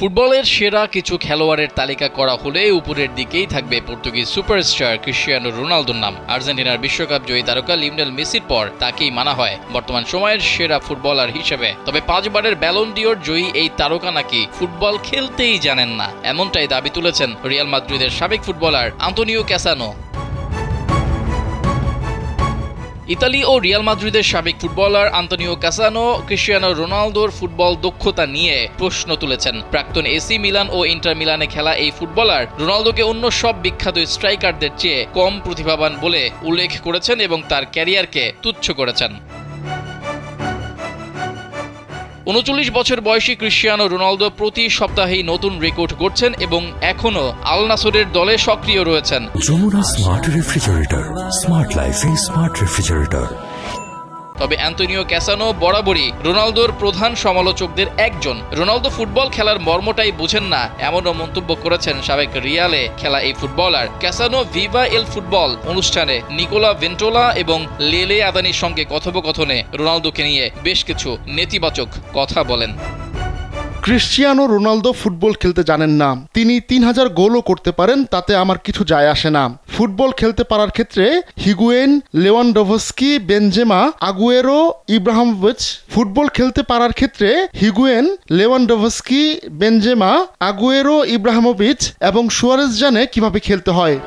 ফুটবলের সেরা কিছু খেলোয়াড়ের তালিকা করা হলে উপরের দিকেই থাকবে পর্তুগিজ সুপারস্টার ক্রিস্টিয়ানো রোনালদোর নাম। আর্জেন্টিনার বিশ্বকাপ জয়ী তারকা লিওনেল মেসির পর তাকেই মানা হয় বর্তমান সময়ের সেরা ফুটবলার হিসেবে। তবে 5 বারের ব্যালন ডিওর জয়ী এই তারকা নাকি ফুটবল খেলতেই জানেন না, এমনটাই দাবি তুলেছেন রিয়াল মাদ্রিদের সাবেক ফুটবলার আন্তোনিও ক্যাসানো। ইতালি ও রিয়াল মাদ্রিদের সাবেক ফুটবলার আন্তোনিও ক্যাসানো ক্রিস্টিয়ানো রোনালদোর ফুটবল দক্ষতা নিয়ে প্রশ্ন তুলেছেন। প্রাক্তন এসি মিলান ও ইন্টার মিলানে খেলা এই ফুটবলার রোনালদোকে অন্য সব বিখ্যাত স্ট্রাইকারদের চেয়ে কম প্রতিভাবান বলে উল্লেখ করেছেন এবং তার ক্যারিয়ারকে তুচ্ছ করেছেন। 39 বছর বয়সী ক্রিস্টিয়ানো রোনালদো প্রতি সপ্তাহেই নতুন রেকর্ড গড়ছেন এবং এখনো আল নাসরের দলে সক্রিয় রয়েছেন। যমুনা স্মার্ট রেফ্রিজারেটর, স্মার্ট লাইফে স্মার্ট রেফ্রিজারেটর। তবে আন্তোনিও ক্যাসানো বরাবরই রোনালদোর প্রধান সমালোচকদের একজন। রোনালদো ফুটবল খেলার মর্মটাই বুঝেন না, এমনও মন্তব্য করেছেন সাবেক রিয়ালে খেলা এই ফুটবলার। ক্যাসানো ভিভা এল ফুটবল অনুষ্ঠানে নিকোলা ভেন্টোলা এবং লেলে আদানির সঙ্গে কথোপকথনে রোনালদোকে নিয়ে বেশ কিছু নেতিবাচক কথা বলেন। ক্রিস্টিয়ানো রোনালদো ফুটবল খেলতে জানেন না, তিনি 3000 গোলও করতে পারেন, তাতে আমার কিছু যায় আসে না। ফুটবল খেলতে পারার ক্ষেত্রে Higuain, Lewandowski, Benzema, Aguero, Ibrahimovic. Football খেলতে পারার ক্ষেত্রে Higuain, Lewandowski, Benzema, Aguero, Ibrahimovic এবং সুয়ারেজ জানে কিভাবে খেলতে হয়।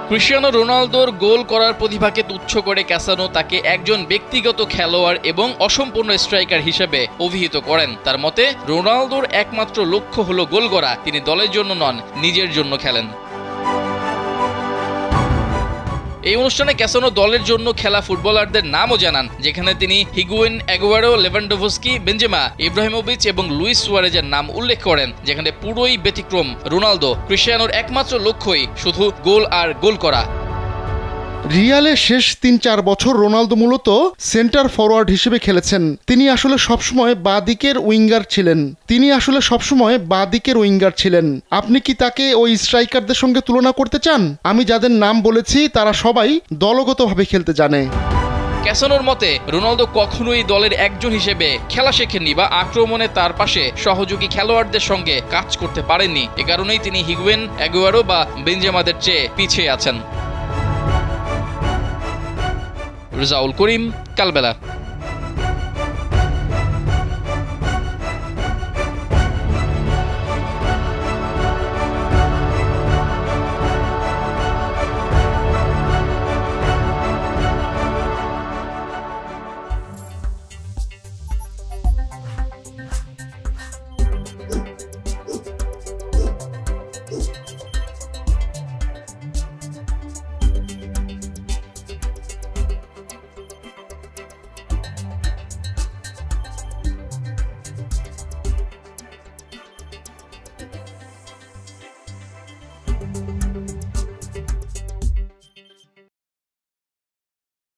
ক্রিস্টিয়ানো রোনালদোর গোল করার প্রতিভাকে তুচ্ছ করে ক্যাসানো তাকে একজন ব্যক্তিগত খেলোয়াড় এবং অসম্পূর্ণ স্ট্রাইকার হিসেবে অভিহিত করেন। তার মতে রোনালদোর একমাত্র লক্ষ্য হলো গোল করা, তিনি দলের জন্য নন, নিজের জন্য খেলেন। এই অনুষ্ঠানে ক্যাসানো দলের জন্য খেলা ফুটবলারদের নামও জানান, যেখানে তিনি Higuain, Aguero, Lewandowski, Benzema, Ibrahimovic এবং লুইস সুয়ারেজের নাম উল্লেখ করেন, যেখানে পুরোই ব্যতিক্রম রোনালদো। ক্রিস্টিয়ানোর একমাত্র লক্ষ্যই শুধু গোল আর গোল করা। রিয়ালে শেষ 3-4 বছর রোনালদো মূলত সেন্টার ফরওয়ার্ড হিসেবে খেলেছেন। তিনি আসলে সবসময় বাঁদিকের উইঙ্গার ছিলেন। আপনি কি তাকে ওই স্ট্রাইকারদের সঙ্গে তুলনা করতে চান? আমি যাদের নাম বলেছি তারা সবাই দলগতভাবে খেলতে জানে। ক্যাসানোর মতে রোনালদো কখনোই দলের একজন হিসেবে খেলা শেখেননি বা আক্রমণে তার পাশে সহযোগী খেলোয়াড়দের সঙ্গে কাজ করতে পারেননি। এ কারণেই তিনি হিগুয়েন, আগুয়েরো বা বেনজেমাদের চেয়ে পিছিয়ে আছেন। রেজাউল করিম, কালবেলা।